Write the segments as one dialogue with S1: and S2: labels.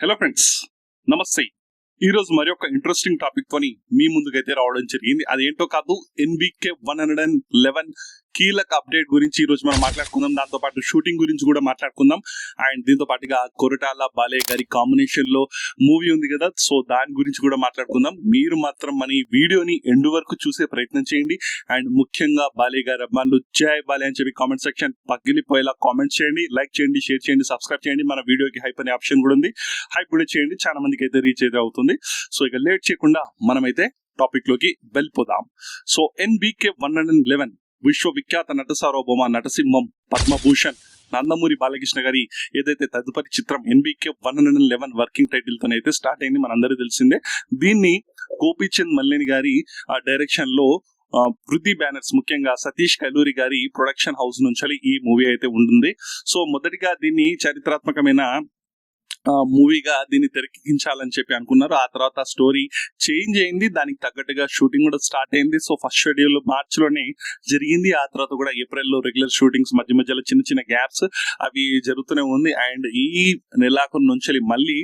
S1: Hello friends, నమస్తే. ఈరోజు మరి ఒక ఇంట్రెస్టింగ్ టాపిక్ తోని మీ ముందుకైతే రావడం జరిగింది. అదేంటో కాదు, NBK 111 కీలక అప్డేట్ గురించి ఈ రోజు మనం మాట్లాడుకుందాం. దాంతో పాటు షూటింగ్ గురించి కూడా మాట్లాడుకుందాం. అండ్ దీంతో పాటుగా కొరటాల బాలయ్య గారి కాంబినేషన్ లో మూవీ ఉంది కదా, సో దాని గురించి కూడా మాట్లాడుకుందాం. మీరు మాత్రం మన ఈ వీడియోని ఎండ్ వరకు చూసే ప్రయత్నం చేయండి. అండ్ ముఖ్యంగా బాలయ్య గారు అభిమానులు జై బాలయ్య అని చెప్పి కామెంట్ సెక్షన్ పగిలిపోయేలా కామెంట్ చేయండి, లైక్ చేయండి, షేర్ చేయండి, సబ్స్క్రైబ్ చేయండి. మన వీడియోకి హైప్ అనే ఆప్షన్ కూడా ఉంది, హైప్ కూడా చేయండి. చాలా మందికి అయితే రీచ్ అయితే అవుతుంది. సో ఇక లేట్ చేయకుండా మనమైతే టాపిక్ లోకి వెళ్ళిపోదాం. సో NBK 111 విశ్వవిఖ్యాత నట సార్వభౌమ నటసింహం పద్మభూషణ్ నందమూరి బాలకృష్ణ గారి ఏదైతే తదుపరి చిత్రం NBK 111 వర్కింగ్ టైటిల్ తోనైతే స్టార్ట్ అయింది, మనందరికీ తెలిసిందే. దీన్ని గోపీచంద్ మల్లేని గారి డైరెక్షన్ లో వృద్ధి బ్యానర్స్, ముఖ్యంగా సతీష్ కల్లూరి గారి ప్రొడక్షన్ హౌస్ నుంచి ఈ మూవీ అయితే ఉంటుంది. సో మొదటిగా దీన్ని చారిత్రాత్మకమైన మూవీగా దీన్ని తెరకెక్కించాలని చెప్పి అనుకున్నారు. ఆ తర్వాత స్టోరీ చేంజ్ అయింది, దానికి తగ్గట్టుగా షూటింగ్ కూడా స్టార్ట్ అయింది. సో ఫస్ట్ షెడ్యూల్ మార్చ్ లోనే జరిగింది. ఆ తర్వాత కూడా ఏప్రిల్ లో రెగ్యులర్ షూటింగ్స్, మధ్య మధ్యలో చిన్న చిన్న గ్యాప్స్ అవి జరుగుతూనే ఉంది. అండ్ ఈ నెలాఖరు నుంచి మళ్ళీ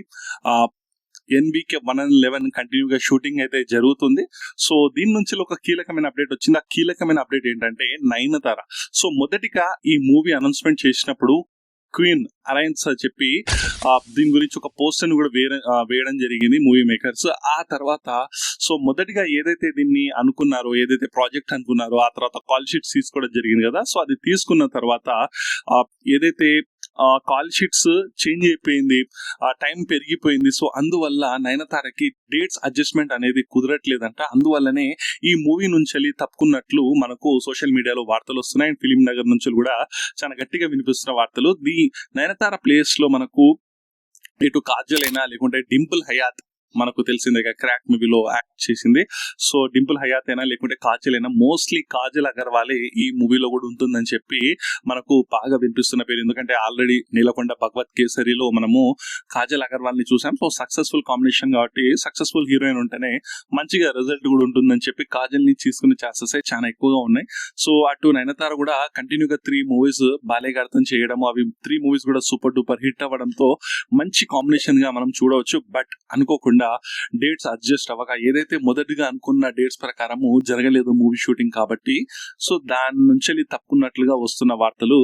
S1: NBK 111 కంటిన్యూగా షూటింగ్ అయితే జరుగుతుంది. సో దీని నుంచి ఒక కీలకమైన అప్డేట్ వచ్చింది. ఆ కీలకమైన అప్డేట్ ఏంటంటే నయనతార. సో మొదటిగా ఈ మూవీ అనౌన్స్మెంట్ చేసినప్పుడు క్వీన్ అలయన్స్ అని చెప్పి దీని గురించి ఒక పోస్టర్ కూడా వేయడం జరిగింది మూవీ మేకర్స్. ఆ తర్వాత సో మొదటిగా ఏదైతే దీన్ని అనుకున్నారో, ఏదైతే ప్రాజెక్ట్ అనుకున్నారో, ఆ తర్వాత కాల్ షీట్స్ తీసుకోవడం జరిగింది కదా. సో అది తీసుకున్న తర్వాత ఏదైతే కాల్ షీట్స్ చేంజ్ అయిపోయింది, టైం పెరిగిపోయింది. సో అందువల్ల నయనతారకి డేట్స్ అడ్జస్ట్మెంట్ అనేది కుదరట్లేదంట. అందువల్లనే ఈ మూవీ నుంచి తప్పుకున్నట్లు మనకు సోషల్ మీడియాలో వార్తలు వస్తున్నాయి. అండ్ ఫిలిం నగర్ నుంచి కూడా చాలా గట్టిగా వినిపిస్తున్న వార్తలు. నయనతార ప్లేస్ లో మనకు ఇటు కాజల్ అయినా లేకుంటే డింపుల్ హయాత్, మనకు తెలిసిందే క్రాక్ మూవీలో యాక్ట్ చేసింది. సో డింపుల్ హయాత్ అయినా లేకుంటే కాజల్ అయినా, మోస్ట్లీ కాజల్ అగర్వాలే ఈ మూవీలో కూడా ఉంటుందని చెప్పి మనకు బాగా వినిపిస్తున్న పేరు. ఎందుకంటే ఆల్రెడీ నీలకొండ భగవత్ కేసరిలో మనము కాజల్ అగర్వాల్ ని చూసాం. సో సక్సెస్ఫుల్ కాంబినేషన్ కాబట్టి, సక్సెస్ఫుల్ హీరోయిన్ ఉంటేనే మంచిగా రిజల్ట్ కూడా ఉంటుందని చెప్పి కాజల్ ని తీసుకునే ఛాన్సెస్ చాలా ఎక్కువగా ఉన్నాయి. సో అటు నయనతార కూడా కంటిన్యూగా 3 మూవీస్ బాలయ్య గారితో చేయడము, అవి 3 మూవీస్ కూడా సూపర్ డూపర్ హిట్ అవ్వడంతో మంచి కాంబినేషన్ గా మనం చూడవచ్చు. బట్ అనుకోకుండా డేట్స్ అడ్జస్ట్ అవ్వక, ఏదైతే మొదటిగా అనుకున్న డేట్స్ ప్రకారము జరగలేదు మూవీ షూటింగ్ కాబట్టి, సో దాని నుంచి తప్పుకున్నట్లుగా వస్తున్న వార్తలు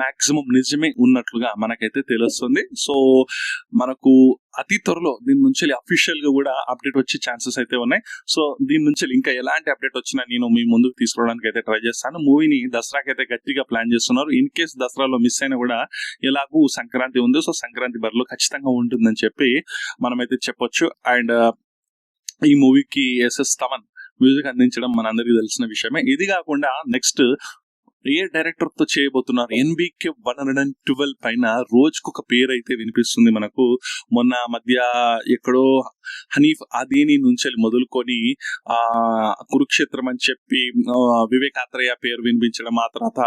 S1: మాక్సిమం నిజమే ఉన్నట్లుగా మనకైతే తెలుస్తుంది. సో మనకు అతి త్వరలో దీని నుంచి అఫీషియల్ గా కూడా అప్డేట్ వచ్చే ఛాన్సెస్ అయితే ఉన్నాయి. సో దీని నుంచి ఇంకా ఎలాంటి అప్డేట్ వచ్చినా నేను మీ ముందుకు తీసుకోవడానికి అయితే ట్రై చేస్తాను. మూవీని దసరాకి అయితే గట్టిగా ప్లాన్ చేస్తున్నారు. ఇన్ కేస్ దసరాలో మిస్ అయినా కూడా ఎలాగూ సంక్రాంతి ఉంది, సో సంక్రాంతి బరిలో ఖచ్చితంగా ఉంటుందని చెప్పి మనమైతే చెప్పొచ్చు. అండ్ ఈ మూవీకి SS తమన్ మ్యూజిక్ అందించడం మనందరికీ తెలిసిన విషయమే. ఇది కాకుండా నెక్స్ట్ ఏ డైరెక్టర్ తో చేయబోతున్నారు NBK 112 పైన రోజుకొక పేరు అయితే వినిపిస్తుంది మనకు. మొన్న మధ్య ఎక్కడో హనీఫ్ అదీని నుంచి మొదలుకొని కురుక్షేత్రం అని చెప్పి వివేక్ ఆత్రేయ పేరు వినిపించడం, ఆ తర్వాత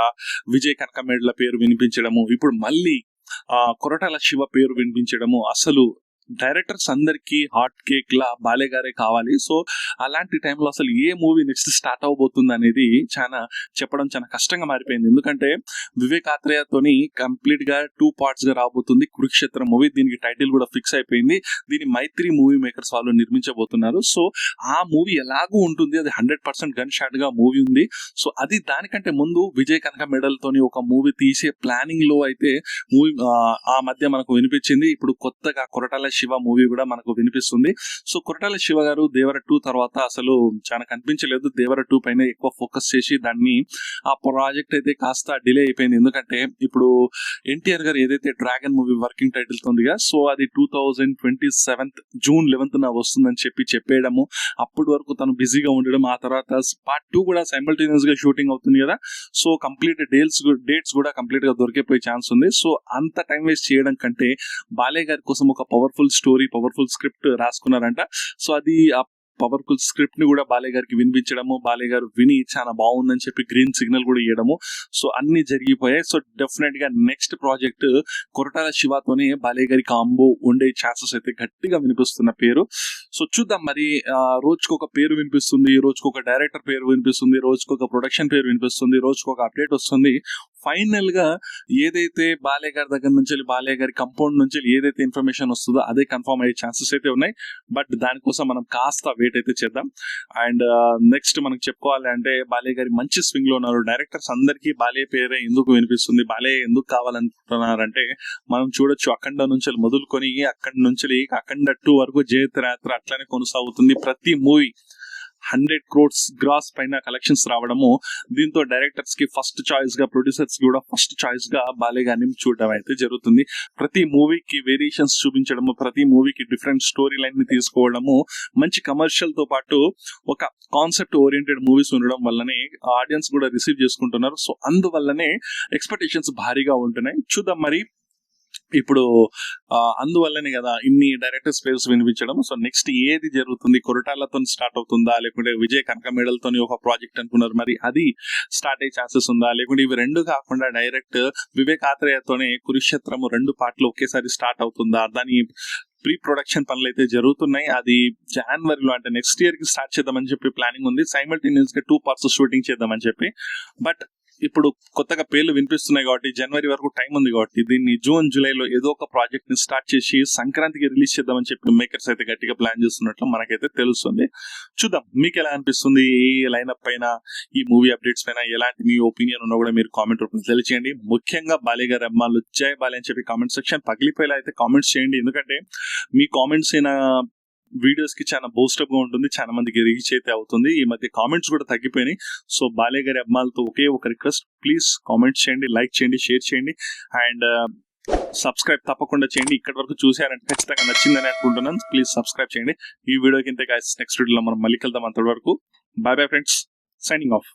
S1: విజయ్ కనకమేడ్ల పేరు వినిపించడము, ఇప్పుడు మళ్ళీ కొరటాల శివ పేరు వినిపించడము. అసలు డైరెక్టర్స్ అందరికి హాట్ కేక్ లా బాలయ్య గారే కావాలి. సో అలాంటి టైంలో అసలు ఏ మూవీ నెక్స్ట్ స్టార్ట్ అవబోతుంది అనేది చెప్పడం చాలా కష్టంగా మారిపోయింది. ఎందుకంటే వివేక్ ఆత్రేయతోని కంప్లీట్ గా 2 పార్ట్స్ గా రాబోతుంది కురుక్షేత్రం మూవీ. దీనికి టైటిల్ కూడా ఫిక్స్ అయిపోయింది. దీని మైత్రి మూవీ మేకర్స్ వాళ్ళు నిర్మించబోతున్నారు. సో ఆ మూవీ ఎలాగూ ఉంటుంది, అది 100% గన్ షాట్ గా మూవీ ఉంది. సో అది దానికంటే ముందు విజయ్ కనక మెడల్ తోని ఒక మూవీ తీసే ప్లానింగ్ లో అయితే మూవీ ఆ మధ్య మనకు వినిపించింది. ఇప్పుడు కొత్తగా కొరటాల శివ మూవీ కూడా మనకు వినిపిస్తుంది. సో కొరటాల శివ గారు దేవర 2 తర్వాత అసలు చాలా కనిపించలేదు. దేవర 2 పైన ఎక్కువ ఫోకస్ చేసి దాన్ని ఆ ప్రాజెక్ట్ అయితే కాస్త డిలే అయిపోయింది. ఎందుకంటే ఇప్పుడు NTR గారు ఏదైతే డ్రాగన్ మూవీ వర్కింగ్ టైటిల్ ఉందిగా, సో అది 2027 జూన్ 11న వస్తుందని చెప్పేయడము, అప్పటి వరకు తను బిజీగా ఉండడం, ఆ తర్వాత పార్ట్ 2 కూడా సైమల్టేనియస్ గా షూటింగ్ అవుతుంది కదా. సో కంప్లీట్ డేట్స్ కూడా కంప్లీట్ గా దొరికిపోయే ఛాన్స్ ఉంది. సో అంత టైం వేస్ట్ చేయడం కంటే బాలయ్య గారి కోసం ఒక పవర్ఫుల్ స్టోరీ, పవర్ఫుల్ స్క్రిప్ట్ రాసుకున్నారంట. సో అది ఆ పవర్ఫుల్ స్క్రిప్ట్ ని కూడా బాలయ్య గారికి వినిపించడము, బాలయ్య గారు విని చాలా బాగుందని చెప్పి గ్రీన్ సిగ్నల్ కూడా ఇవ్వడము, సో అన్ని జరిగిపోయాయి. సో డెఫినెట్ గా నెక్స్ట్ ప్రాజెక్ట్ కొరటాల శివతోనే బాలయ్య గారి కాంబో ఉండే ఛాన్సెస్ అయితే గట్టిగా వినిపిస్తున్న పేరు. సో చూద్దాం మరి. రోజుకొక పేరు వినిపిస్తుంది, రోజుకొక డైరెక్టర్ పేరు వినిపిస్తుంది, రోజుకొక ప్రొడక్షన్ పేరు వినిపిస్తుంది, రోజుకొక అప్డేట్ వస్తుంది. ఫైనల్ గా ఏదైతే బాలయ్య గారి దగ్గర నుంచి బాలయ్య గారి కంపౌండ్ నుంచి ఏదైతే ఇన్ఫర్మేషన్ వస్తుందో అదే కన్ఫర్మ్ అయ్యే ఛాన్సెస్ అయితే ఉన్నాయి. బట్ దానికోసం మనం కాస్త వెయిట్ అయితే చేద్దాం. అండ్ నెక్స్ట్ మనకు చెప్పుకోవాలి అంటే బాలయ్య గారి మంచి స్వింగ్ లో ఉన్నారు. డైరెక్టర్స్ అందరికీ బాలయ్య పేరే ఎందుకు వినిపిస్తుంది, బాలయ్య ఎందుకు కావాలనుకుంటున్నారంటే మనం చూడొచ్చు అఖండ నుంచి మొదలుకొని అక్కడి నుంచి అఖండ 2 వరకు జయత్రయాత్ర అట్లానే కొనసాగుతుంది. ప్రతి మూవీ 100 crores గ్రాస్ పైన కలెక్షన్స్ రావడము, దీంతో డైరెక్టర్స్ కి ఫస్ట్ చాయిస్ గా, ప్రొడ్యూసర్స్ కూడా ఫస్ట్ చాయిస్ గా బాలయ్య గారిని చూడడం అయితే జరుగుతుంది. ప్రతి మూవీకి వేరియేషన్స్ చూపించడము, ప్రతి మూవీకి డిఫరెంట్ స్టోరీ లైన్ ని తీసుకోవడము, మంచి కమర్షియల్ తో పాటు ఒక కాన్సెప్ట్ ఓరియంటెడ్ మూవీస్ ఉండడం వల్లనే ఆడియన్స్ కూడా రిసీవ్ చేసుకుంటున్నారు. సో అందువల్లనే ఎక్స్పెక్టేషన్స్ భారీగా ఉంటున్నాయి. చూద్దాం మరి ఇప్పుడు అందువల్లనే కదా ఇన్ని డైరెక్టర్స్ పేర్స్ వినిపించడం. సో నెక్స్ట్ ఏది జరుగుతుంది, కొరటాలతో స్టార్ట్ అవుతుందా, లేకుంటే విజయ్ కనకమేడలతో ఒక ప్రాజెక్ట్ అనుకున్నారు, మరి అది స్టార్ట్ అయ్యే ఛాన్సెస్ ఉందా, లేకుంటే ఇవి రెండు కాకుండా డైరెక్ట్ వివేక్ ఆత్రేయతోనే కురుక్షేత్రము 2 పార్ట్లు ఒకేసారి స్టార్ట్ అవుతుందా, దాని ప్రీ ప్రొడక్షన్ పనులు అయితే జరుగుతున్నాయి. అది జనవరిలో అంటే నెక్స్ట్ ఇయర్ కి స్టార్ట్ చేద్దామని చెప్పి ప్లానింగ్ ఉంది. సైమల్టేనియస్ గా 2 parts షూటింగ్ చేద్దామని చెప్పి. బట్ ఇప్పుడు కొత్తగా పేర్లు వినిపిస్తున్నాయి కాబట్టి జనవరి వరకు టైం ఉంది కాబట్టి దీన్ని జూన్ జూలైలో ఏదో ఒక ప్రాజెక్ట్ ని స్టార్ట్ చేసి సంక్రాంతికి రిలీజ్ చేద్దామని చెప్పి మేకర్స్ అయితే గట్టిగా ప్లాన్ చేస్తున్నట్లు మనకైతే తెలుస్తుంది. చూద్దాం మీకు ఎలా అనిపిస్తుంది, ఈ లైనప్ పైన, ఈ మూవీ అప్డేట్స్ పైన ఎలాంటి మీ ఒపీనియన్ ఉన్నా కూడా మీరు కామెంట్ రూపంలో తెలియచేయండి. ముఖ్యంగా బాలయ్య గారి అమ్మాయిలు జై బాలయ్య అని చెప్పి కామెంట్ సెక్షన్ పగిలిపోయేలా అయితే కామెంట్స్ చేయండి. ఎందుకంటే మీ కామెంట్స్ అయినా వీడియోస్ కి చాలా బూస్టప్ గా ఉంటుంది, చాలా మందికి రీచ్ అయితే అవుతుంది. ఈ మధ్య కామెంట్స్ కూడా తగ్గిపోయినాయి. సో బాలయ్య గారి అమ్మాయిలతో ఒకే ఒక రిక్వెస్ట్, ప్లీజ్ కామెంట్ చేయండి, లైక్ చేయండి, షేర్ చేయండి అండ్ సబ్స్క్రైబ్ తప్పకుండా చేయండి. ఇక్కడి వరకు చూసారంటే ఖచ్చితంగా నచ్చిందని అనుకుంటున్నాను. ప్లీజ్ సబ్స్క్రైబ్ చేయండి. ఈ వీడియోకి ఇంతే గైస్, నెక్స్ట్ వీడియోలో మనం మళ్ళీ కలుద్దాం. అంతవరకు bye bye friends, signing of.